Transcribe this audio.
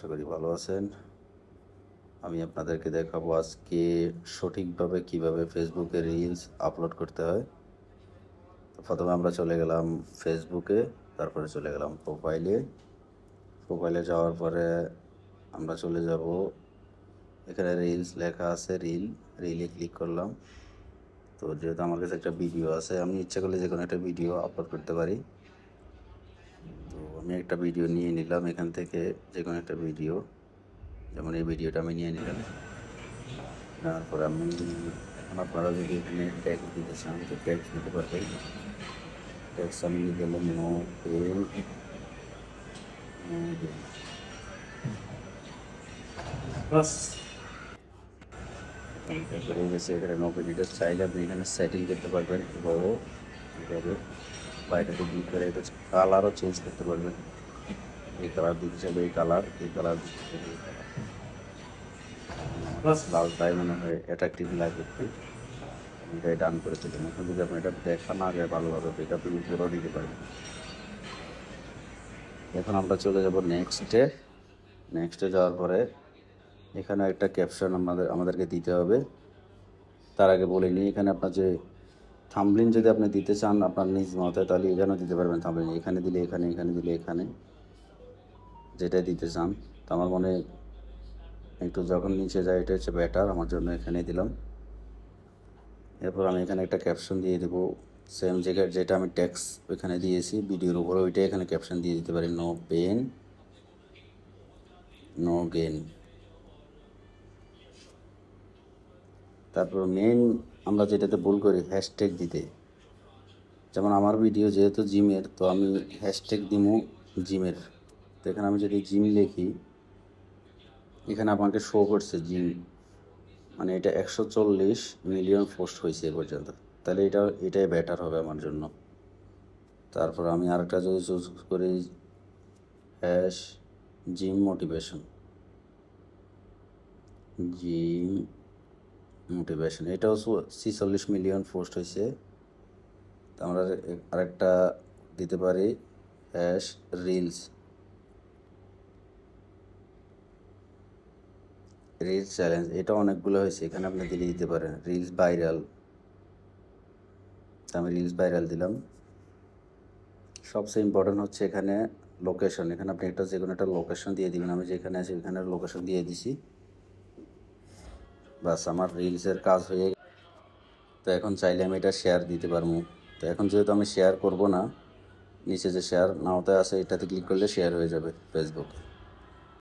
আশা করি ভালো আছেন। আমি আপনাদেরকে দেখাবো আজকে সঠিকভাবে কিভাবে ফেসবুকে রিলস আপলোড করতে হয়। তো প্রথমে আমরা চলে গেলাম ফেসবুকে, তারপরে চলে গেলাম প্রোফাইলে যাওয়ার পরে আমরা চলে যাব, এখানে রিলস লেখা আছে, রিলে ক্লিক করলাম। তো যেহেতু আমার কাছে একটা ভিডিও আছে, আমি ইচ্ছা করলে যে কোনো একটা ভিডিও আপলোড করতে পারি। তো আমি একটা ভিডিও নিয়ে নিলাম এখান থেকে, যে কোনো একটা ভিডিও, যেমন এই ভিডিওটা আমি নিয়ে নিলাম। নেওয়ার পরে আমি এখন আপনারা যদি এখানে ট্যাক্স দিতে চান তো ট্যাক্স দিতে পারবেন। ট্যাক্স আমি দিলাম নো পেন, তারপরে গেছে এখানে নো পেন। এটা চাইলে আপনি এখানে সেটিং করতে পারবেন এভাবে বাইরেতে ক্লিক করে এটা কালারও চেঞ্জ করতে পারবেন। এই কালার দিতে চাইলে এই কালার দিতে চাইলে এই কালার। লালটাই মনে হয় অ্যাট্রাকটিভ লাগে একটু, এটাই ডান করে দেবেন। এখন যদি আপনি এটা দেখা না যায় ভালোভাবে, এটা আপনি উপরেও দিতে পারবেন। এখন আমরা চলে যাব নেক্সটে যাওয়ার পরে এখানে একটা ক্যাপশন আমাদেরকে দিতে হবে। তার আগে বলে নিই, এখানে আপনার যে থাম্বনেইল যদি আপনি দিতে চান আপনার নিজ মতে, তাহলে এখানেও দিতে পারবেন থাম্বনেইল। এখানে দিলে এখানে দিলে এখানে, যেটাই দিতে চান। তো আমার মনে একটু যখন নিচে যায় এটা হচ্ছে বেটার, আমার জন্য এখানে দিলাম। এরপর আমি এখানে একটা ক্যাপশন দিয়ে দেবো, সেম জায়গায় যেটা আমি ট্যাক্স ওইখানে দিয়েছি ভিডিওর উপরে, ওইটাই এখানে ক্যাপশন দিয়ে দিতে পারি, নো পেন নো গেন। তারপর মেন আমরা যেটাতে ভুল করি হ্যাশট্যাগ দিতে, যেমন আমার ভিডিও যেহেতু জিমের, তো আমি হ্যাশট্যাগ দিব জিমের। তো এখানে আমি যদি জিম লিখি, এখানে আমাকে শো করছে জিম, মানে এটা 140 মিলিয়ন পোস্ট হয়েছে এ পর্যন্ত, তাহলে এটাই বেটার হবে আমার জন্য। তারপর আমি আরেকটা যদি চুজ করি হ্যাশ জিম মোটিভেশন, এটাও 46 মিলিয়ন পোস্ট হয়েছে। আমরা আরেকটা দিতে পারি হ্যাশ রিলস চ্যালেঞ্জ, এটা অনেকগুলো হয়েছে, এখানে আপনি দিতে পারেন রিলস ভাইরাল। আমি রিলস ভাইরাল দিলাম। সবচেয়ে ইম্পর্টেন্ট হচ্ছে এখানে লোকেশন, এখানে আপনি যে কোনো একটা লোকেশন দিয়ে দিবেন। আমি যেখানে আছি এখানে লোকেশন দিয়ে দিছি, বাস আমার রিলসের কাজ হয়ে গেছে। তো এখন চাইলে আমি এটা শেয়ার দিতে পারবো। তো এখন যেহেতু আমি শেয়ার করব না, নিচে যে শেয়ার নাওতে আছে এটাতে ক্লিক করলে শেয়ার হয়ে যাবে ফেসবুকে।